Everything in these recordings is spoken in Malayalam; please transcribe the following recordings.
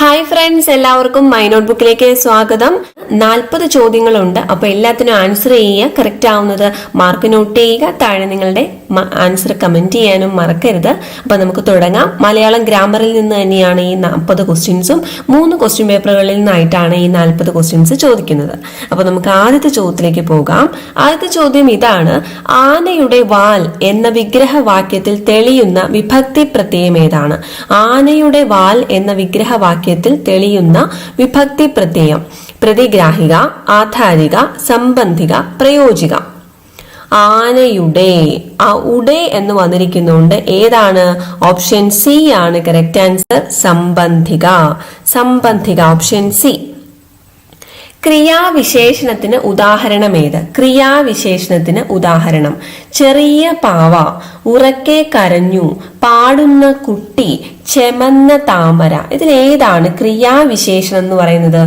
ഹായ് ഫ്രണ്ട്സ്, എല്ലാവർക്കും മൈ നോട്ട് ബുക്കിലേക്ക് സ്വാഗതം. 40 ചോദ്യങ്ങളുണ്ട്. അപ്പോൾ എല്ലാത്തിനും ആൻസർ ചെയ്യുക. കറക്റ്റ് ആവുന്നത് മാർക്ക് നോട്ട് ചെയ്യുക. താഴെ നിങ്ങളുടെ ആൻസർ കമന്റ് ചെയ്യാനും മറക്കരുത്. അപ്പോൾ നമുക്ക് തുടങ്ങാം. മലയാളം ഗ്രാമറിൽ നിന്ന് തന്നെയാണ് ഈ 40 ക്വസ്റ്റ്യൻസും 3 ക്വസ്റ്റ്യൻ പേപ്പറുകളിൽ നിന്നായിട്ടാണ് ഈ 40 ക്വസ്റ്റ്യൻസ് ചോദിക്കുന്നത്. അപ്പോൾ നമുക്ക് ആദ്യത്തെ ചോദ്യത്തിലേക്ക് പോകാം. ആദ്യത്തെ ചോദ്യം ഇതാണ്: ആനയുടെ വാൽ എന്ന വിഗ്രഹവാക്യത്തിൽ തെളിയുന്ന വിഭക്തി പ്രത്യയം ഏതാണ്? ആനയുടെ വാൽ എന്ന വിഗ്രഹവാക്യത്തിൽ തെളിയുന്ന വിഭക്തി പ്രത്യയം പ്രതിഗ്രാഹിക, ആധാരിക, സംബന്ധിക, പ്രയോജിക. ആനയുടെ ഉടേ എന്ന് വന്നിരിക്കുന്നുണ്ട്. ഏതാണ്? ഓപ്ഷൻ സി ആണ് കറക്റ്റ് ആൻസർ. സംബന്ധിക. സംബന്ധിക ഓപ്ഷൻ സി. ക്രിയാവിശേഷണത്തിന് ഉദാഹരണം ഏത്? ക്രിയാവിശേഷണത്തിന് ഉദാഹരണം: ചെറിയ പാവ, ഉറക്കെ കരഞ്ഞു, പാടുന്ന കുട്ടി, ചെമന്ന താമര. ഇതിൽ ഏതാണ് ക്രിയാവിശേഷണം എന്ന് പറയുന്നത്?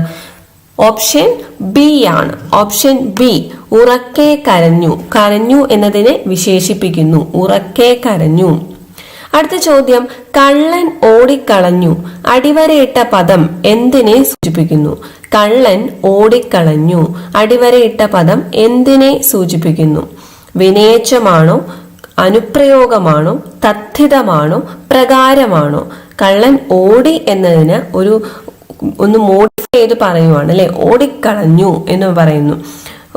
ഓപ്ഷൻ ബി ആണ്. Option B. ഉറക്കെ കരഞ്ഞു. കരഞ്ഞു എന്നതിനെ വിശേഷിപ്പിക്കുന്നു. ഉറക്കെ കരഞ്ഞു. അടുത്ത ചോദ്യം: കള്ളൻ ഓടിക്കളഞ്ഞു. അടിവരയിട്ട പദം എന്തിനെ സൂചിപ്പിക്കുന്നു? കള്ളൻ ഓടിക്കളഞ്ഞു. അടിവരയിട്ട പദം എന്തിനെ സൂചിപ്പിക്കുന്നു? വിനേച്ഛമാണോ, അനുപ്രയോഗമാണോ, തദ്ധിതമാണോ, പ്രകാരമാണോ? കള്ളൻ ഓടി എന്നതിന് ഒന്ന് മോഡിഫൈ ചെയ്ത് പറയുവാണ് അല്ലെ. ഓടിക്കളഞ്ഞു എന്ന് പറയുന്നു.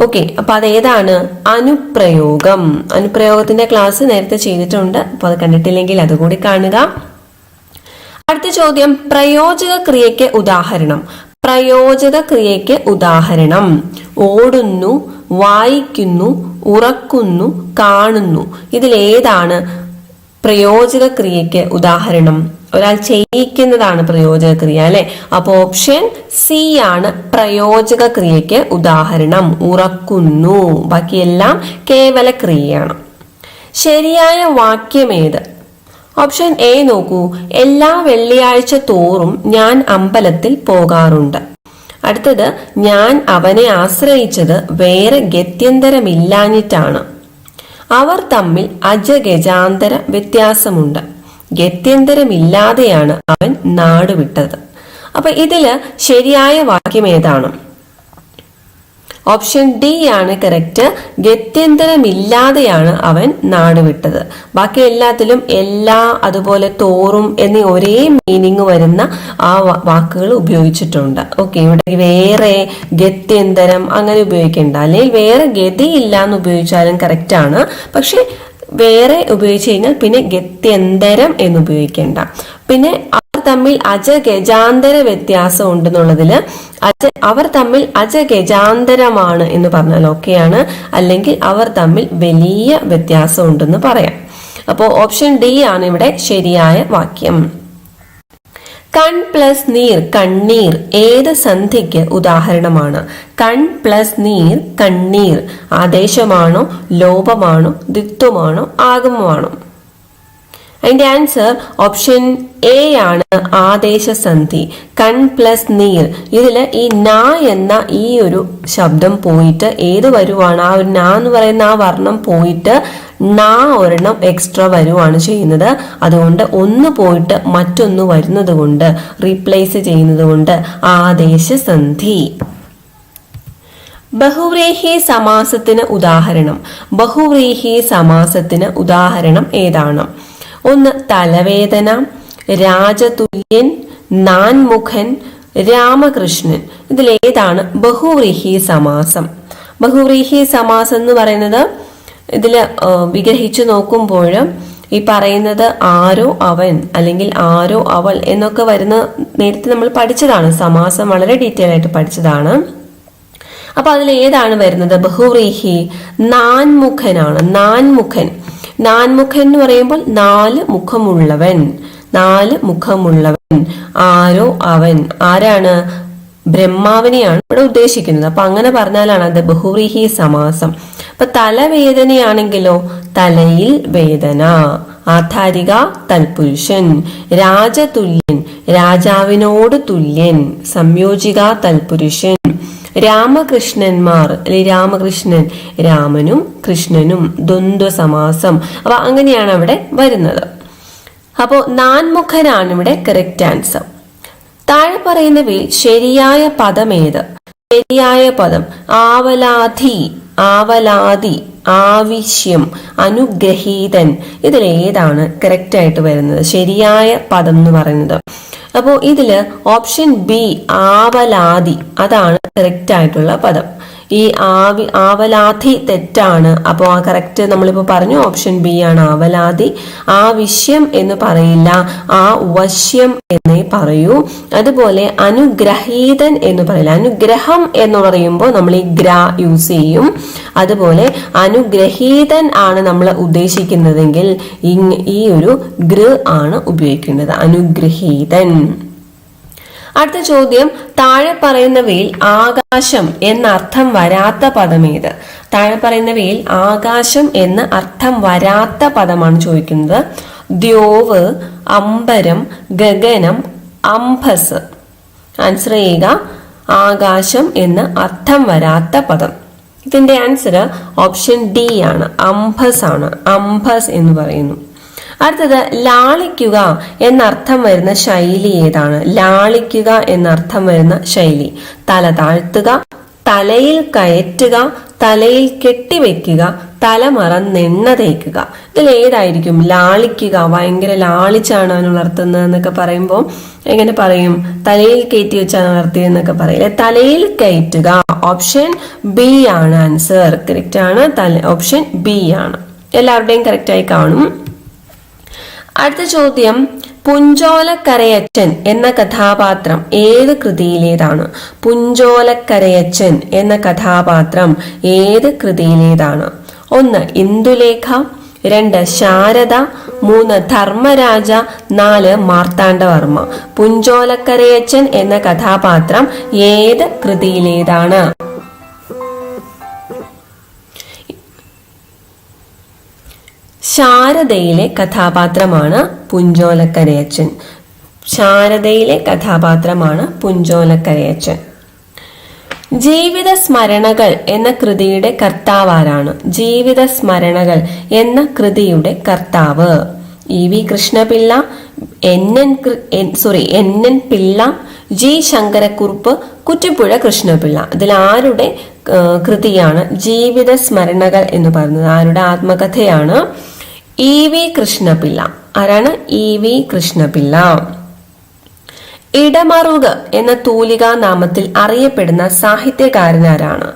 ഓക്കെ, അപ്പൊ അതേതാണ്? അനുപ്രയോഗം. അനുപ്രയോഗത്തിന്റെ ക്ലാസ് നേരത്തെ ചെയ്തിട്ടുണ്ട്. അപ്പൊ അത് കണ്ടിട്ടില്ലെങ്കിൽ അതുകൂടി കാണുക. അടുത്ത ചോദ്യം: പ്രയോജക ക്രിയയ്ക്ക് ഉദാഹരണം. പ്രയോജക ക്രിയയ്ക്ക് ഉദാഹരണം: ഓടുന്നു, വായിക്കുന്നു, ഉറക്കുന്നു, കാണുന്നു. ഇതിലേതാണ് പ്രയോജക ക്രിയയ്ക്ക് ഉദാഹരണം? ഒരാൾ ചെയ്യിക്കുന്നതാണ് പ്രയോജക ക്രിയ അല്ലെ. അപ്പൊ ഓപ്ഷൻ സി ആണ് പ്രയോജക ക്രിയയ്ക്ക് ഉദാഹരണം. ഉറക്കുന്നു. ബാക്കിയെല്ലാം കേവല ക്രിയയാണ്. ശരിയായ വാക്യം ഏത്? ഓപ്ഷൻ എ നോക്കൂ: എല്ലാ വെള്ളിയാഴ്ച തോറും ഞാൻ അമ്പലത്തിൽ പോകാറുണ്ട്. അടുത്തത്: ഞാൻ അവനെ ആശ്രയിച്ചത് വേറെ ഗത്യന്തരമില്ലാഞ്ഞിട്ടാണ്. അവർ തമ്മിൽ അജഗജാന്തര വ്യത്യാസമുണ്ട്. ഗത്യന്തരമില്ലാതെയാണ് അവൻ നാടുവിട്ടത്. അപ്പൊ ഇതില് ശരിയായ വാക്യം ഏതാണ്? ഓപ്ഷൻ ഡി ആണ് കറക്റ്റ്. ഗത്യന്തരമില്ലാതെയാണ് അവൻ നാടുവിട്ടത്. ബാക്കി എല്ലാത്തിലും എല്ലാ, അതുപോലെ തോറും എന്നീ ഒരേ മീനിങ് വരുന്ന ആ വാക്കുകൾ ഉപയോഗിച്ചിട്ടുണ്ട്. ഓക്കെ, ഇവിടെ വേറെ, ഗത്യന്തരം അങ്ങനെ ഉപയോഗിക്കണ്ട. അല്ലെങ്കിൽ വേറെ ഗതിയില്ല എന്ന് ഉപയോഗിച്ചാലും കറക്റ്റ് ആണ്. പക്ഷെ വേറെ ഉപയോഗിച്ച് കഴിഞ്ഞാൽ പിന്നെ ഗത്യന്തരം എന്ന് ഉപയോഗിക്കേണ്ട. പിന്നെ അവർ തമ്മിൽ അജഗജാന്തര വ്യത്യാസം ഉണ്ടെന്നുള്ളതില് അവർ തമ്മിൽ അജഗജാന്തരമാണ് എന്ന് പറഞ്ഞാൽ ഓക്കെയാണ്. അല്ലെങ്കിൽ അവർ തമ്മിൽ വലിയ വ്യത്യാസം ഉണ്ടെന്ന് പറയാം. അപ്പോൾ ഓപ്ഷൻ ഡി ആണ് ഇവിടെ ശരിയായ വാക്യം. കൺ പ്ലസ് നീർ, കണ്ണീർ ഏത് സന്ധിക്ക് ഉദാഹരണമാണ്? കൺ പ്ലസ് നീർ, കണ്ണീർ ആദേശമാണോ, ലോപമാണോ, ദ്വിത്വമാണോ, ആഗമമാണോ? അതിന്റെ ആൻസർ ഓപ്ഷൻ എ ആണ് ആദേശസന്ധി. കൺ പ്ലസ് നീർ. ഇതില് ഈ നാ എന്ന ഈ ഒരു ശബ്ദം പോയിട്ട് ഏത് വരുവാണ്? ആ ഒരു നാ എന്ന് പറയുന്ന ആ വർണ്ണം പോയിട്ട് നാ ഒരെണ്ണം എക്സ്ട്രാ വരുവാണ് ചെയ്യുന്നത്. അതുകൊണ്ട് ഒന്ന് പോയിട്ട് മറ്റൊന്ന് വരുന്നത് കൊണ്ട്, റീപ്ലേസ് ചെയ്യുന്നത് കൊണ്ട് ആദേശസന്ധി. ബഹുവ്രീഹി സമാസത്തിന് ഉദാഹരണം. ബഹുവ്രീഹി സമാസത്തിന് ഉദാഹരണം ഏതാണ്? ഒന്ന് തലവേദന, രാജതുല്യൻ, നാൻമുഖൻ, രാമകൃഷ്ണൻ. ഇതിലേതാണ് ബഹുവ്രീഹി സമാസം? ബഹുവ്രീഹി സമാസം എന്ന് പറയുന്നത് ഇതില് വിഗ്രഹിച്ചു നോക്കുമ്പോൾ ഈ പറയുന്നത് ആരോ അവൻ അല്ലെങ്കിൽ ആരോ അവൾ എന്നൊക്കെ വരുന്ന നേരത്തെ നമ്മൾ പഠിച്ചതാണ്. സമാസം വളരെ ഡീറ്റെയിൽ ആയിട്ട് പഠിച്ചതാണ്. അപ്പൊ അതിൽ ഏതാണ് വരുന്നത്? ബഹുവ്രീഹി നാൻമുഖനാണ്. നാൻമുഖൻ. നാൻമുഖൻ എന്ന് പറയുമ്പോൾ 4 മുഖമുള്ളവൻ. 4 മുഖമുള്ളവൻ. ആരോ അവൻ. ആരാണ്? ബ്രഹ്മാവിനെയാണ് ഇവിടെ ഉദ്ദേശിക്കുന്നത്. അപ്പൊ അങ്ങനെ പറഞ്ഞാലാണ് അത് ബഹുവ്രീഹി സമാസം. അപ്പൊ തലവേദനയാണെങ്കിലോ തലയിൽ വേദന. ആധാരിക തൽപുരുഷൻ. രാജതുല്യൻ രാജാവിനോട് തുല്യൻ. സംയോജിക തൽപുരുഷൻ. രാമകൃഷ്ണന്മാർ അല്ലെ രാമകൃഷ്ണൻ, രാമനും കൃഷ്ണനും. ദ്വന്ദ്വ സമാസം. അപ്പൊ അങ്ങനെയാണ് അവിടെ വരുന്നത്. അപ്പോ നാൻമുഖനാണ് ഇവിടെ കറക്റ്റ് ആൻസർ. താഴെ പറയുന്നവയിൽ ശരിയായ പദം ഏത്? ശരിയായ പദം ആവലാധി, ആവലാതി, ആവശ്യം, അനുഗ്രഹീതൻ. ഇതിലേതാണ് കറക്റ്റ് ആയിട്ട് വരുന്നത് ശരിയായ പദം എന്ന് പറയുന്നത്? അപ്പോൾ ഇതില് ഓപ്ഷൻ ബി ആവലാതി അതാണ് കറക്റ്റ് ആയിട്ടുള്ള പദം. ഈ ആവലാതി തെറ്റാണ്. അപ്പോൾ ആ കറക്റ്റ് നമ്മളിപ്പോൾ പറഞ്ഞു ഓപ്ഷൻ ബി ആണ് ആവലാതി. ആവശ്യം എന്ന് പറയില്ല, ആ വശ്യം എന്നേ പറയൂ. അതുപോലെ അനുഗ്രഹീതൻ എന്ന് പറയില്ല. അനുഗ്രഹം എന്ന് പറയുമ്പോൾ നമ്മൾ ഈ ഗ്ര യൂസ് ചെയ്യും. അതുപോലെ അനുഗ്രഹീതൻ ആണ് നമ്മൾ ഉദ്ദേശിക്കുന്നതെങ്കിൽ ഈ ഒരു ഗൃ ആണ് ഉപയോഗിക്കേണ്ടത്, അനുഗ്രഹീതൻ. അടുത്ത ചോദ്യം, താഴെ പറയുന്നവയിൽ ആകാശം എന്ന അർത്ഥം വരാത്ത പദം ഏത്? താഴെ പറയുന്നവയിൽ ആകാശം എന്ന അർത്ഥം വരാത്ത പദമാണ് ചോദിക്കുന്നത്. ദ്യോവ്, അംബരം, ഗഗനം, അംഭസ്. ആൻസർ ചെയ്യുക ആകാശം എന്ന അർത്ഥം വരാത്ത പദം. ഇതിന്റെ ആൻസർ ഓപ്ഷൻ ഡി ആണ്, അംഭസ് ആണ്. അംഭസ് എന്ന് പറയുന്നു. അടുത്തത് ലാളിക്കുക എന്നർത്ഥം വരുന്ന ശൈലി ഏതാണ്? ലാളിക്കുക എന്നർത്ഥം വരുന്ന ശൈലി തല താഴ്ത്തുക, തലയിൽ കയറ്റുക, തലയിൽ കെട്ടിവെക്കുക, തലമറന്നെണ്ണ തേക്കുക. ഇതിൽ ഏതായിരിക്കും ലാളിക്കുക? ഭയങ്കര ലാളിച്ചാണ് അവൻ വളർത്തുന്നത് എന്നൊക്കെ പറയുമ്പോൾ എങ്ങനെ പറയും? തലയിൽ കയറ്റി വെച്ചാണ് വളർത്തിയെന്നൊക്കെ പറയില്ലേ? തലയിൽ കയറ്റുക. ഓപ്ഷൻ ബി ആണ് ആൻസർ. കറക്റ്റ് ആണ്, ഓപ്ഷൻ ബി ആണ്. എല്ലാവരുടെയും കറക്റ്റ് ആയി കാണും. അടുത്ത ചോദ്യം, പുഞ്ചോലക്കരയച്ചൻ എന്ന കഥാപാത്രം ഏത് കൃതിയിലേതാണ്? പുഞ്ചോലക്കരയച്ചൻ എന്ന കഥാപാത്രം ഏത് കൃതിയിലേതാണ്? 1 ഇന്ദുലേഖ, 2 ശാരദ, 3 ധർമ്മരാജ, 4 മാർത്താണ്ഡവർമ്മ. പുഞ്ചോലക്കരയച്ചൻ എന്ന കഥാപാത്രം ഏത് കൃതിയിലേതാണ്? ശാരദയിലെ കഥാപാത്രമാണ് പുഞ്ചോലക്കരയച്ചൻ. ശാരദയിലെ കഥാപാത്രമാണ് പുഞ്ചോലക്കരയച്ചൻ. ജീവിത സ്മരണകൾ എന്ന കൃതിയുടെ കർത്താവ് ആരാണ്? ജീവിത സ്മരണകൾ എന്ന കൃതിയുടെ കർത്താവ് EV Krishnapillai, NN Pillai, G Sankara Kurup, Kuttippuzha Krishnapillai. ഇതിൽ ആരുടെ കൃതിയാണ് ജീവിത സ്മരണകൾ എന്ന് പറയുന്നത്? ആരുടെ ആത്മകഥയാണ്? EV കൃഷ്ണപിള്ള. ആരാണ്? EV കൃഷ്ണപിള്ള. ഇടമറുക് എന്ന തൂലികാ നാമത്തിൽ അറിയപ്പെടുന്ന സാഹിത്യകാരനാരാണ്?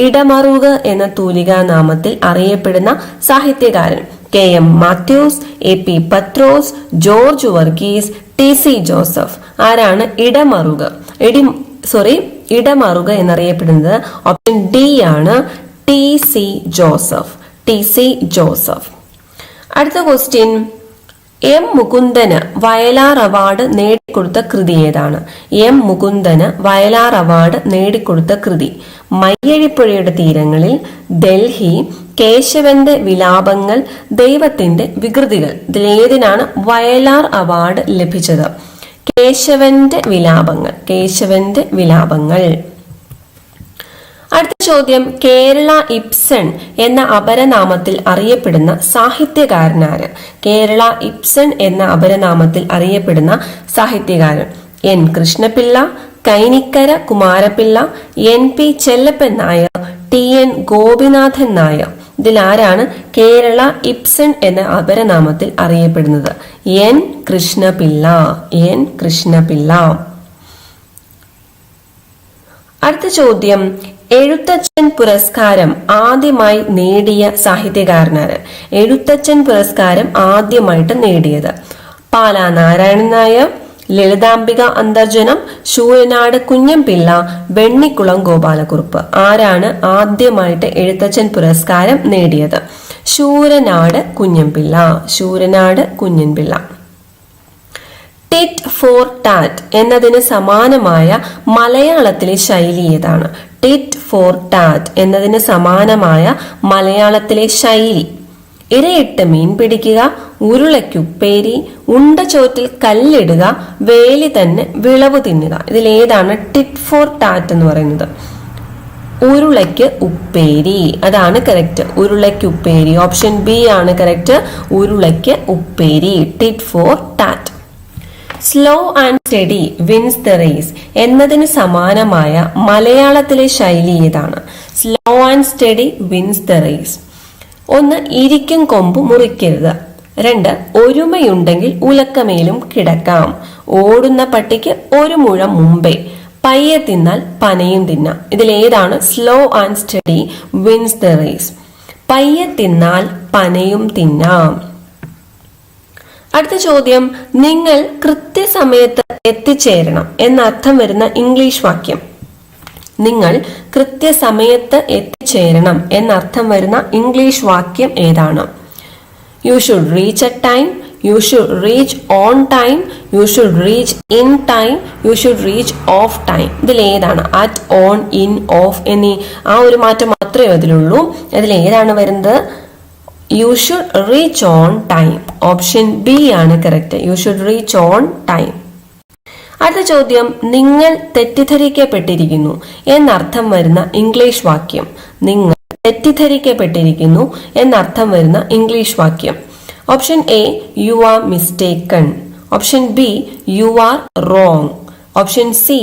ഇടമറുക് എന്ന തൂലികാ നാമത്തിൽ അറിയപ്പെടുന്ന സാഹിത്യകാരൻ KM Mathews, AP Pathrose, George Varghese, TC Joseph. ആരാണ് ഇടമറുക്? ഇടമറുക് എന്നറിയപ്പെടുന്നത് ഓപ്ഷൻ ഡി ആണ്, TC ജോസഫ്. TC ജോസഫ്. അടുത്ത ക്വസ്റ്റ്യൻ, M മുകുന്ദന് വയലാർ അവാർഡ് നേടിക്കൊടുത്ത കൃതി ഏതാണ്? M മുകുന്ദന് വയലാർ അവാർഡ് നേടിക്കൊടുത്ത കൃതി മയ്യഴിപ്പുഴയുടെ തീരങ്ങളിൽ, ഡൽഹി, കേശവന്റെ വിലാപങ്ങൾ, ദൈവത്തിന്റെ വികൃതികൾ. ഇതിലേതിനാണ് വയലാർ അവാർഡ് ലഭിച്ചത്? കേശവന്റെ വിലാപങ്ങൾ. കേശവന്റെ വിലാപങ്ങൾ. അടുത്ത ചോദ്യം, കേരള ഇബ്സൺ എന്ന അപരനാമത്തിൽ അറിയപ്പെടുന്ന സാഹിത്യകാരനാര്? കേരള ഇബ്സൺ എന്ന അപരനാമത്തിൽ അറിയപ്പെടുന്ന സാഹിത്യകാരൻ N Krishnapillai, Kainikkara Kumara Pillai, NP Chellappan Nair, TN Gopinathan Nair. ഇതിൽ ആരാണ് കേരള ഇബ്സൺ എന്ന അപരനാമത്തിൽ അറിയപ്പെടുന്നത്? N കൃഷ്ണപിള്ള. N കൃഷ്ണപിള്ള. അടുത്ത ചോദ്യം, എഴുത്തച്ഛൻ പുരസ്കാരം ആദ്യമായി നേടിയ സാഹിത്യകാരനാണ്? എഴുത്തച്ഛൻ പുരസ്കാരം ആദ്യമായിട്ട് നേടിയത് പാലാ നാരായണൻ നായർ, ലളിതാംബിക അന്തർജനം, ശൂരനാട് കുഞ്ഞൻപിള്ള, വെണ്ണിക്കുളം ഗോപാലക്കുറുപ്പ്. ആരാണ് ആദ്യമായിട്ട് എഴുത്തച്ഛൻ പുരസ്കാരം നേടിയത്? Sooranad Kunjan Pillai. Sooranad Kunjan Pillai. Tit for tat എന്നതിന് സമാനമായ മലയാളത്തിലെ ശൈലി ഏതാണ്? ടിറ്റ് ഫോർ ടാറ്റ് എന്നതിന് സമാനമായ മലയാളത്തിലെ ശൈലി ഇരയിട്ട് മീൻ പിടിക്കുക, ഉരുളയ്ക്കുപ്പേരി, ഉണ്ടച്ചോറ്റിൽ കല്ലിടുക, വേലി തന്നെ വിളവ് തിന്നുക. ഇതിലേതാണ് ടിറ്റ് ഫോർ ടാറ്റ് എന്ന് പറയുന്നത്? ഉരുളയ്ക്ക് ഉപ്പേരി. അതാണ് കറക്റ്റ്. ഉരുളയ്ക്ക് ഉപ്പേരി. ഓപ്ഷൻ ബി ആണ് കറക്റ്റ്. ഉരുളയ്ക്ക് ഉപ്പേരി. Tit for tat. Slow and study wins the race എന്നതിന് സമാനമായ മലയാളത്തിലെ ശൈലി ഏതാണ്? Slow and study wins the race. 1. ഇരിക്കും കൊമ്പ് മുറിക്കരുത്. 2. ഒരുമയുണ്ടെങ്കിൽ ഉലക്കമേലും കിടക്കാം. ഓടുന്ന പട്ടിക്ക് ഒരു മുഴം മുമ്പേ. പയ്യെ തിന്നാൽ പനയും തിന്നാം. ഇതിലേതാണ് slow and study wins the race? പയ്യെ തിന്നാൽ പനയും തിന്നാം. അടുത്ത ചോദ്യം, നിങ്ങൾ കൃത്യസമയത്ത് എത്തിച്ചേരണം എന്നർത്ഥം വരുന്ന ഇംഗ്ലീഷ് വാക്യം. നിങ്ങൾ കൃത്യസമയത്ത് എത്തിച്ചേരണം എന്നർത്ഥം വരുന്ന ഇംഗ്ലീഷ് വാക്യം ഏതാണ്? You should reach at time, you should reach on time, you should reach in time, you should reach off time. ഇതിലേതാണ്? അറ്റ്, ഓൺ, ഇൻ, ഓഫ് എന്നീ ആ ഒരു മാറ്റം മാത്രമേ അതിലുള്ളൂ. ഇതിലേതാണ് വരുന്നത്? You should reach on time. Option B ആണ് correct. You should reach on time. അടുത്ത ചോദ്യം, നിങ്ങൾ തെറ്റിദ്ധരിക്കപ്പെട്ടിരിക്കുന്നു എന്നർത്ഥം വരുന്ന ഇംഗ്ലീഷ് വാക്യം. നിങ്ങൾ തെറ്റിദ്ധരിക്കപ്പെട്ടിരിക്കുന്നു എന്നർത്ഥം വരുന്ന ഇംഗ്ലീഷ് വാക്യം. Option A, you are mistaken. Option B, you are wrong. Option C,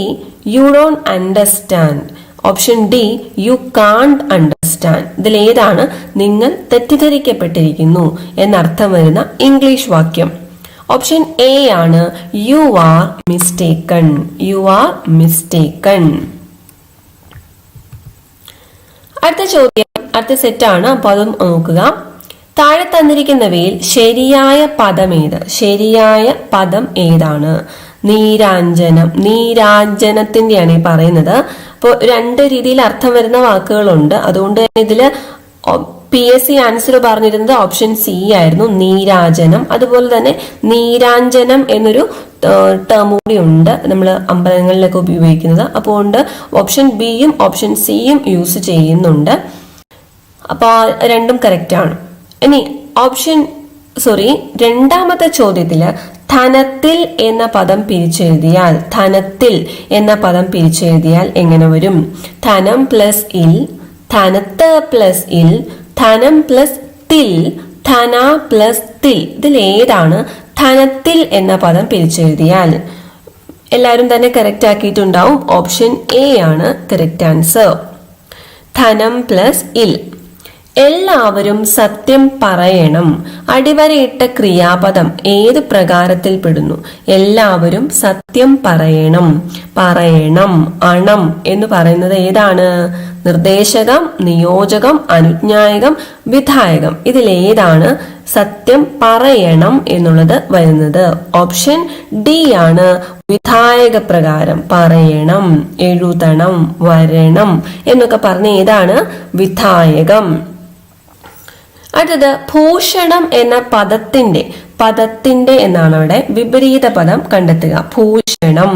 you don't understand. Option D, you can't understand. ഇതിലേതാണ് നിങ്ങൾ തെറ്റിദ്ധരിക്കപ്പെട്ടിരിക്കുന്നു എന്നർത്ഥം വരുന്ന ഇംഗ്ലീഷ് വാക്യം? ഓപ്ഷൻ എ ആണ്, you are mistaken. You are mistaken. അടുത്ത ചോദ്യം, അടുത്ത സെറ്റാണ്, അപ്പൊ അതും നോക്കുക. താഴെ തന്നിരിക്കുന്നവയിൽ ശരിയായ പദം ഏത്? ശരിയായ പദം ഏതാണ്? നീരാഞ്ജനം. നീരാഞ്ജനത്തിന്റെയാണ് ഈ പറയുന്നത്. അപ്പോൾ 2 രീതിയിൽ അർത്ഥം വരുന്ന വാക്കുകളുണ്ട്. അതുകൊണ്ട് തന്നെ ഇതില് PSC ആൻസർ പറഞ്ഞിരുന്നത് ഓപ്ഷൻ സി ആയിരുന്നു, നീരാജനം. അതുപോലെ തന്നെ നീരാഞ്ജനം എന്നൊരു ടേം കൂടി ഉണ്ട് നമ്മൾ അമ്പലങ്ങളിലൊക്കെ ഉപയോഗിക്കുന്നത്. അപ്പോൾ ഓപ്ഷൻ ബിയും ഓപ്ഷൻ സിയും യൂസ് ചെയ്യുന്നുണ്ട്. അപ്പൊ രണ്ടും കറക്റ്റ് ആണ്. ഇനി രണ്ടാമത്തെ ചോദ്യത്തില് ധനത്തിൽ എന്ന പദം പിരിച്ചെഴുതിയാൽ, ധനത്തിൽ എന്ന പദം പിരിച്ചെഴുതിയാൽ എങ്ങനെ വരും? ധനം പ്ലസ് ഇൽ, ധനത്ത് പ്ലസ് ഇൽ, ധനം പ്ലസ് തിൽ, ധന പ്ലസ് തിൽ. ഇതിലേതാണ് ധനത്തിൽ എന്ന പദം പിരിച്ചെഴുതിയാൽ? എല്ലാവരും തന്നെ കറക്റ്റ് ആക്കിയിട്ടുണ്ടാവും. ഓപ്ഷൻ എ ആണ് കറക്റ്റ് ആൻസർ. ധനം പ്ലസ് ഇൽ. എല്ലാവരും സത്യം പറയണം. അടിവരയിട്ട ക്രിയാപദം ഏത് പ്രകാരത്തിൽ പെടുന്നു? എല്ലാവരും സത്യം പറയണം. പറയണം, അണം എന്ന് പറയുന്നത് ഏതാണ്? നിർദ്ദേശകം, നിയോജകം, അനുജ്ഞായകം, വിധായകം. ഇതിലേതാണ് സത്യം പറയണം എന്നുള്ളത് വരുന്നത്? ഓപ്ഷൻ ഡി ആണ്, വിധായക പ്രകാരം. പറയണം, എഴുതണം, വരണം എന്നൊക്കെ പറഞ്ഞ ഏതാണ്? വിധായകം. അടുത്തത്, ഭൂഷണം എന്ന പദത്തിന്റെ എന്നാണ് അവിടെ വിപരീത പദം കണ്ടെത്തുക. ഭൂഷണം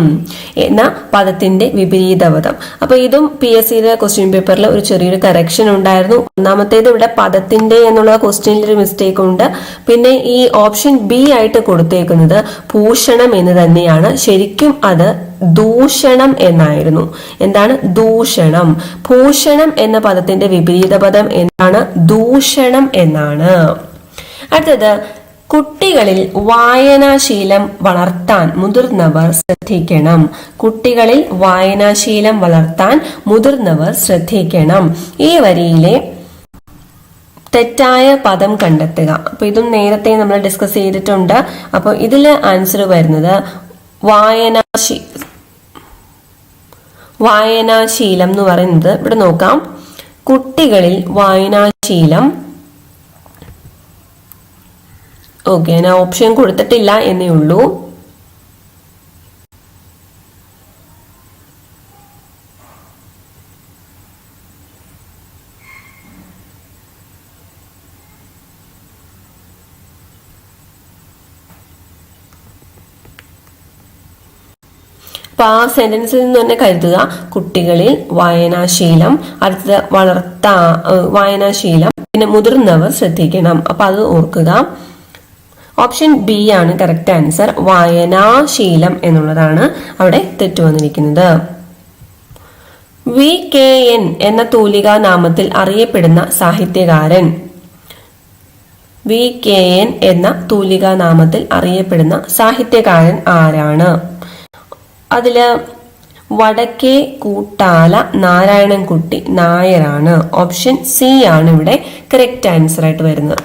എന്ന പദത്തിന്റെ വിപരീത പദം. അപ്പൊ ഇതും PSCയുടെ ക്വസ്റ്റ്യൻ പേപ്പറിൽ ഒരു ചെറിയൊരു കറക്ഷൻ ഉണ്ടായിരുന്നു. ഒന്നാമത്തേത് ഇവിടെ പദത്തിന്റെ എന്നുള്ള ക്വസ്റ്റ്യനിൽ ഒരു മിസ്റ്റേക്ക് ഉണ്ട്. പിന്നെ ഈ ഓപ്ഷൻ ബി ആയിട്ട് കൊടുത്തേക്കുന്നത് ഭൂഷണം എന്ന് തന്നെയാണ്. ശരിക്കും അത് ദൂഷണം എന്നായിരുന്നു. എന്താണ് ദൂഷണം? ഭൂഷണം എന്ന പദത്തിന്റെ വിപരീത പദം എന്താണ്? ദൂഷണം എന്നാണ്. അടുത്തത്, കുട്ടികളിൽ വായനാശീലം വളർത്താൻ മുതിർന്നവർ ശ്രദ്ധിക്കണം. കുട്ടികളിൽ വായനാശീലം വളർത്താൻ മുതിർന്നവർ ശ്രദ്ധിക്കണം. ഈ വരിയിലെ തെറ്റായ പദം കണ്ടെത്തുക. അപ്പൊ ഇതും നേരത്തെ നമ്മൾ ഡിസ്കസ് ചെയ്തിട്ടുണ്ട്. അപ്പൊ ഇതില് ആൻസർ വരുന്നത് വായനാശീലം എന്ന് പറയുന്നത് ഇവിടെ നോക്കാം. കുട്ടികളിൽ വായനാശീലം. ഓക്കെ, ഞാൻ ഓപ്ഷൻ കൊടുത്തിട്ടില്ല എന്നേ ഉള്ളൂ. അപ്പൊ ആ സെന്റൻസിൽ നിന്ന് തന്നെ കരുതുക, കുട്ടികളിൽ വായനാശീലം, അടുത്തത് വായനാശീലം, പിന്നെ മുതിർന്നവർ ശ്രദ്ധിക്കണം. അപ്പൊ അത് ഓർക്കുക. ഓപ്ഷൻ ബി ആണ് കറക്റ്റ് ആൻസർ. വായനാശീലം എന്നുള്ളതാണ് അവിടെ തെറ്റു വന്നിരിക്കുന്നത്. VKN എന്ന തൂലികാ നാമത്തിൽ അറിയപ്പെടുന്ന സാഹിത്യകാരൻ. VKN എന്ന തൂലികാനാമത്തിൽ അറിയപ്പെടുന്ന സാഹിത്യകാരൻ ആരാണ്? അതില് വടക്കേ കൂട്ടാല നാരായണൻകുട്ടി നായരാണ്. ഓപ്ഷൻ സി ആണ് ഇവിടെ കറക്റ്റ് ആൻസർ ആയിട്ട് വരുന്നത്.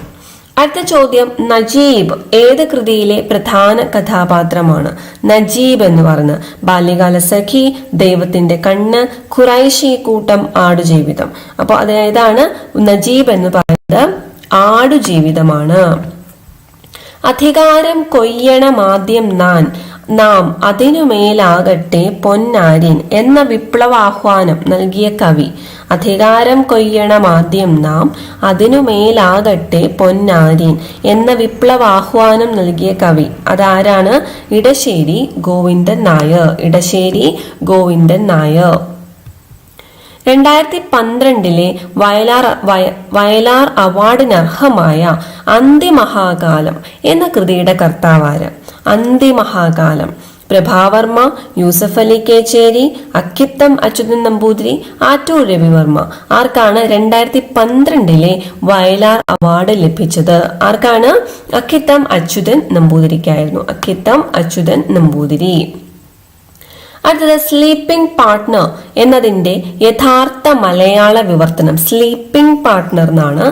അടുത്ത ചോദ്യം, നജീബ് ഏത് കൃതിയിലെ പ്രധാന കഥാപാത്രമാണ്? നജീബ് എന്ന് പറഞ്ഞ് ബാല്യകാല സഖി, ദൈവത്തിന്റെ കണ്ണ്, ഖുറൈശി കൂട്ടം, ആടുജീവിതം. അപ്പോൾ അതായതാണ് നജീബ് എന്ന് പറയുന്നത് ആടുജീവിതമാണ്. അധികാരം കൊയ്യണമാദ്യം നാം അതിനുമേലാകട്ടെ പൊന്നാര്യൻ എന്ന വിപ്ലവാഹ്വാനം നൽകിയ കവി. അധികാരം കൊയ്യണമാദ്യം നാം അതിനുമേലാകട്ടെ പൊന്നാര്യൻ എന്ന വിപ്ലവാഹ്വാനം നൽകിയ കവി അതാരാണ്? ഇടശ്ശേരി ഗോവിന്ദൻ നായർ. ഇടശ്ശേരി ഗോവിന്ദൻ നായർ. 2012 വയലാർ അവാർഡിനർഹമായ അന്തിമഹാകാലം എന്ന കൃതിയുടെ കർത്താവാര്? അന്തിമഹാകാലം പ്രഭാവർമ്മ, യൂസഫ് അലി കേച്ചേരി, അക്കിത്തം അച്യുതൻ നമ്പൂതിരി, ആറ്റൂർ രവിവർമ്മ. ആർക്കാണ് 2012 വയലാർ അവാർഡ് ലഭിച്ചത്? ആർക്കാണ്? അക്കിത്തം അച്യുതൻ നമ്പൂതിരിക്കായിരുന്നു. അക്കിത്തം അച്യുതൻ നമ്പൂതിരി. അടുത്തത്, സ്ലീപ്പിംഗ് പാർട്ട്ണർ എന്നതിന്റെ യഥാർത്ഥ മലയാള വിവർത്തനം. സ്ലീപ്പിംഗ് പാർട്ട്ണർ എന്നാണ്.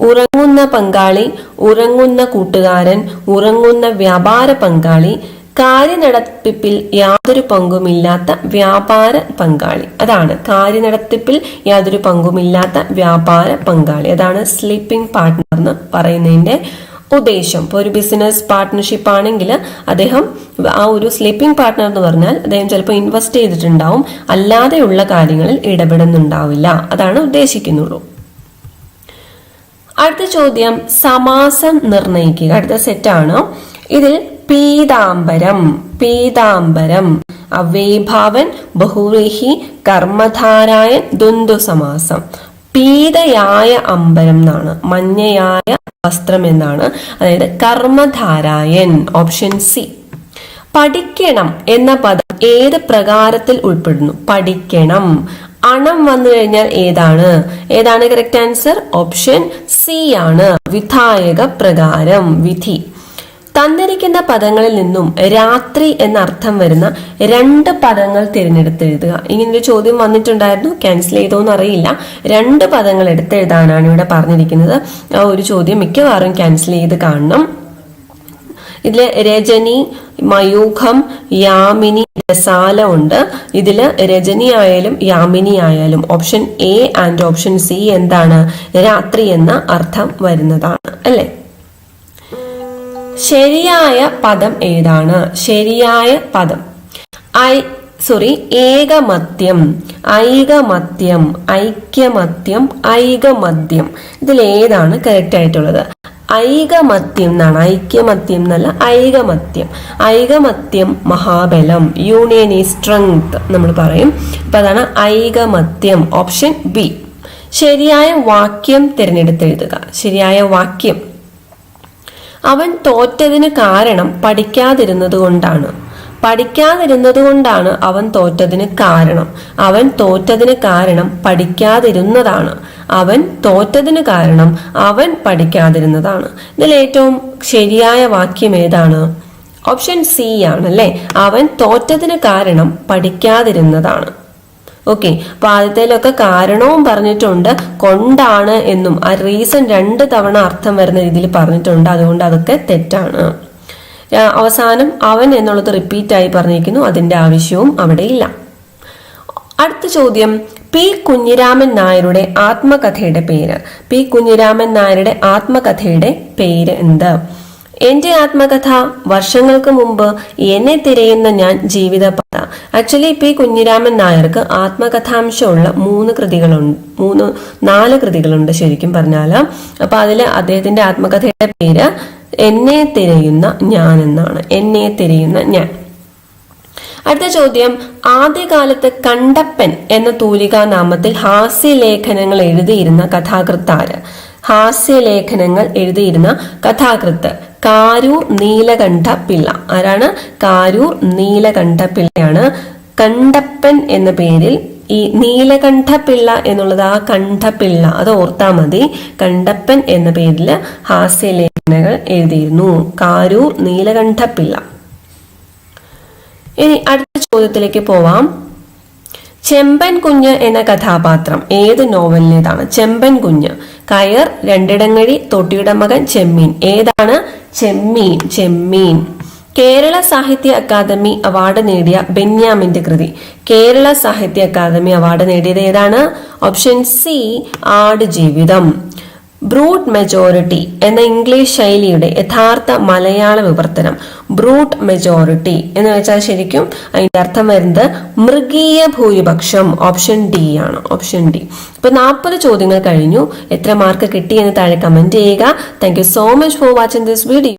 ഉറങ്ങുന്ന പങ്കാളി, ഉറങ്ങുന്ന കൂട്ടുകാരൻ, ഉറങ്ങുന്ന വ്യാപാര പങ്കാളി, കാര്യനടത്തിപ്പിൽ യാതൊരു പങ്കുമില്ലാത്ത വ്യാപാര പങ്കാളി. അതാണ് കാര്യനടത്തിപ്പിൽ യാതൊരു പങ്കുമില്ലാത്ത വ്യാപാര പങ്കാളി. അതാണ് സ്ലീപ്പിംഗ് പാർട്ട്ണർ എന്ന് പറയുന്നതിന്റെ ഉദ്ദേശം. ഇപ്പോൾ ഒരു ബിസിനസ് പാർട്ട്ണർഷിപ്പ് ആണെങ്കിൽ അദ്ദേഹം ആ ഒരു സ്ലീപ്പിംഗ് പാർട്ട്ണർ എന്ന് പറഞ്ഞാൽ അദ്ദേഹം ചിലപ്പോൾ ഇൻവെസ്റ്റ് ചെയ്തിട്ടുണ്ടാവും, അല്ലാതെയുള്ള കാര്യങ്ങളിൽ ഇടപെടുന്നുണ്ടാവില്ല. അതാണ് ഉദ്ദേശിക്കുന്നുള്ളൂ. അടുത്ത ചോദ്യം, സമാസം നിർണയിക്കുക. അടുത്ത സെറ്റാണ്. ഇതിൽ പീതാംബരം, പീതാംബരം, അവ്യയീഭാവൻ, ബഹുവ്രീഹി, കർമ്മധാരായൻ, ദ്വന്ദ്വ സമാസം. പീതയായ അമ്പരം എന്നാണ്, മഞ്ഞയായ വസ്ത്രം എന്നാണ്. അതായത് കർമ്മധാരായൻ. Option C. പഠിക്കണം എന്ന പദം ഏത് പ്രകാരത്തിൽ ഉൾപ്പെടുന്നു? പഠിക്കണം. അണം വന്നു കഴിഞ്ഞാൽ ഏതാണ് കറക്റ്റ് ആൻസർ? ഓപ്ഷൻ സി ആണ്, വിധായക പ്രകാരം, വിധി. തന്നിരിക്കുന്ന പദങ്ങളിൽ നിന്നും രാത്രി എന്ന അർത്ഥം വരുന്ന 2 പദങ്ങൾ തിരഞ്ഞെടുത്തെഴുതുക. ഇങ്ങനൊരു ചോദ്യം വന്നിട്ടുണ്ടായിരുന്നു, ക്യാൻസൽ ചെയ്തോന്ന് അറിയില്ല. 2 പദങ്ങൾ എടുത്തെഴുതാനാണ് ഇവിടെ പറഞ്ഞിരിക്കുന്നത്. ആ ഒരു ചോദ്യം മിക്കവാറും ക്യാൻസൽ ചെയ്ത് കാണണം. ഇതില് രജനി, മയൂഖം, യാമിനി, രസാല ഉണ്ട്. ഇതില് രജനി ആയാലും യാമിനി ആയാലും option A and option C എന്താണ്? രാത്രി എന്ന അർത്ഥം വരുന്നതാണ്, അല്ലെ? ശരിയായ പദം ഏതാണ്? ശരിയായ പദം ഏകമത്യം, ഐകമത്യം, ഐക്യമത്യം, ഐകമദ്യം. ഇതിലേതാണ് കറക്റ്റ് ആയിട്ടുള്ളത്? ഐകമത്യം എന്നാണ്, ഐക്യമത്യം എന്നല്ല, ഐകമത്യം. ഐകമത്യം മഹാബലം, യൂണിയൻ ഈസ് സ്ട്രെങ്ത് നമ്മൾ പറയും. അപ്പൊ അതാണ് ഐകമത്യം. Option B. ശരിയായ വാക്യം തിരഞ്ഞെടുത്തെഴുതുക. ശരിയായ വാക്യം, അവൻ തോറ്റതിന് കാരണം പഠിക്കാതിരുന്നത് കൊണ്ടാണ്. പഠിക്കാതിരുന്നത് കൊണ്ടാണ് അവൻ തോറ്റതിന് കാരണം. അവൻ തോറ്റതിന് കാരണം പഠിക്കാതിരുന്നതാണ്. അവൻ തോറ്റതിന് കാരണം അവൻ പഠിക്കാതിരുന്നതാണ്. ഇതിൽ ഏറ്റവും ശരിയായ വാക്യം ഏതാണ്? ഓപ്ഷൻ സി ആണ്, അല്ലെ? അവൻ തോറ്റതിന് കാരണം പഠിക്കാതിരുന്നതാണ്. ഓക്കെ, അപ്പൊ ആദ്യത്തേലൊക്കെ കാരണവും പറഞ്ഞിട്ടുണ്ട്, കൊണ്ടാണ് എന്നും ആ റീസൺ 2 തവണ അർത്ഥം വരുന്ന രീതിയിൽ പറഞ്ഞിട്ടുണ്ട്. അതുകൊണ്ട് അതൊക്കെ തെറ്റാണ്. അവസാനം അവൻ എന്നുള്ളത് റിപ്പീറ്റ് ആയി പറഞ്ഞിരിക്കുന്നു, അതിന്റെ ആവശ്യവും അവിടെ ഇല്ല. അടുത്ത ചോദ്യം, പി കുഞ്ഞിരാമൻ നായരുടെ ആത്മകഥയുടെ പേര്. പി കുഞ്ഞിരാമൻ നായരുടെ ആത്മകഥയുടെ പേര് എന്ത്? എന്റെ ആത്മകഥ, വർഷങ്ങൾക്ക് മുമ്പ്, എന്നെ തിരയുന്ന ഞാൻ, ജീവിതപാത. ആക്ച്വലി പി കുഞ്ഞിരാമൻ നായർക്ക് ആത്മകഥാംശമുള്ള 4 കൃതികളുണ്ട് ശരിക്കും പറഞ്ഞാല്. അപ്പൊ അതില് അദ്ദേഹത്തിന്റെ ആത്മകഥയുടെ പേര് എന്നെ തിരയുന്ന ഞാൻ എന്നാണ്. എന്നെ തിരയുന്ന ഞാൻ. അടുത്ത ചോദ്യം, ആദ്യകാലത്ത് കണ്ടപ്പൻ എന്ന തൂലികാനാമത്തിൽ ഹാസ്യലേഖനങ്ങൾ എഴുതിയിരുന്ന കഥാകൃത്താര്? ഹാസ്യലേഖനങ്ങൾ എഴുതിയിരുന്ന കഥാകൃത്ത് കാരൂർ നീലകണ്ഠ പിള്ള. ആരാണ്? കാരൂർ നീലകണ്ഠ പിള്ളയാണ് കണ്ടപ്പൻ എന്ന പേരിൽ ഈ നീലകണ്ഠപിള്ള എന്നുള്ളത് ആ കണ്ഠപിള്ള അത് ഓർത്താ മതി. കണ്ടപ്പൻ എന്ന പേരിൽ ഹാസ്യലേഖനങ്ങൾ എഴുതിയിരുന്നു കാരൂർ നീലകണ്ഠപിള്ള. ഇനി അടുത്ത ചോദ്യത്തിലേക്ക് പോവാം. ചെമ്പൻ കുഞ്ഞ് എന്ന കഥാപാത്രം ഏത് നോവലിലേതാണ്? ചെമ്പൻ കുഞ്ഞ്. കയർ, രണ്ടിടങ്ങഴി, തൊട്ടിയുടെ മകൻ, ചെമ്മീൻ. ഏതാണ്? ചെമ്മീൻ. ചെമ്മീൻ. കേരള സാഹിത്യ അക്കാദമി അവാർഡ് നേടിയ ബെന്യാമിന്റെ കൃതി. കേരള സാഹിത്യ അക്കാദമി അവാർഡ് നേടിയത് ഏതാണ്? Option C Aadujeevitham. Brute majority എന്ന ഇംഗ്ലീഷ് ശൈലിയുടെ യഥാർത്ഥ മലയാള വിവർത്തനം. ബ്രൂട്ട് മെജോറിറ്റി എന്ന് വെച്ചാൽ ശരിക്കും അതിന്റെ അർത്ഥം വരുന്നത് മൃഗീയ ഭൂരിപക്ഷം. ഓപ്ഷൻ ഡി ആണ്. Option D. ഇപ്പൊ 40 ചോദ്യങ്ങൾ കഴിഞ്ഞു. എത്ര മാർക്ക് കിട്ടി എന്ന് താഴെ കമന്റ് ചെയ്യുക. Thank you so much for watching this video.